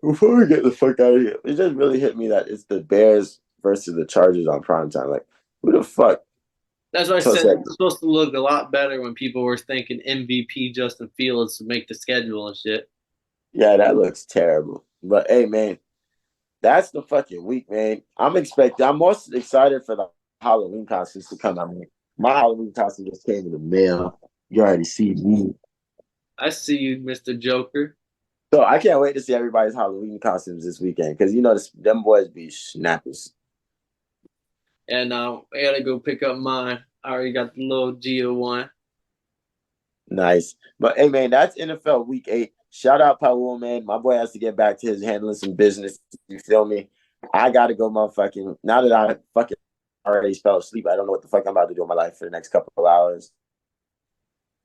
before we get the fuck out of here, it just really hit me that it's the Bears versus the Chargers on primetime. Like, who the fuck? That's why I said it's supposed to look a lot better when people were thinking MVP Justin Fields to make the schedule and shit. Yeah, that looks terrible. But hey, man, that's the fucking week, man. I'm most excited for the Halloween costumes to come out. My Halloween costume just came in the mail. You already see me. I see you, Mr. Joker. So I can't wait to see everybody's Halloween costumes this weekend because them boys be snappers. And I gotta go pick up mine. I already got the little Geo one. Nice. But hey, man, that's NFL Week 8. Shout out Paul, man. My boy has to get back to his handling some business. You feel me? I gotta go, motherfucking. Now that I fucking already fell asleep, I don't know what the fuck I'm about to do in my life for the next couple of hours.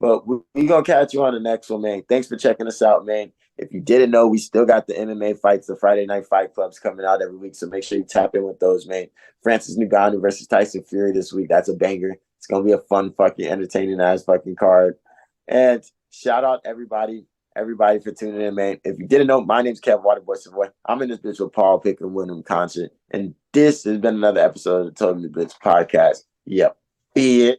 But we gonna catch you on the next one, man. Thanks for checking us out, man. If you didn't know, we still got the MMA fights, the Friday Night Fight Clubs coming out every week. So make sure you tap in with those, man. Francis Ngannou versus Tyson Fury this week. That's a banger. It's gonna be a fun, fucking entertaining ass fucking card. And shout out everybody for tuning in, man. If you didn't know, my name's Kev Waterboy Savoy. I'm in this bitch with Paul Pickering, Wyndham Concert. And this has been another episode of the Totally Blitz podcast. Yep. Be it.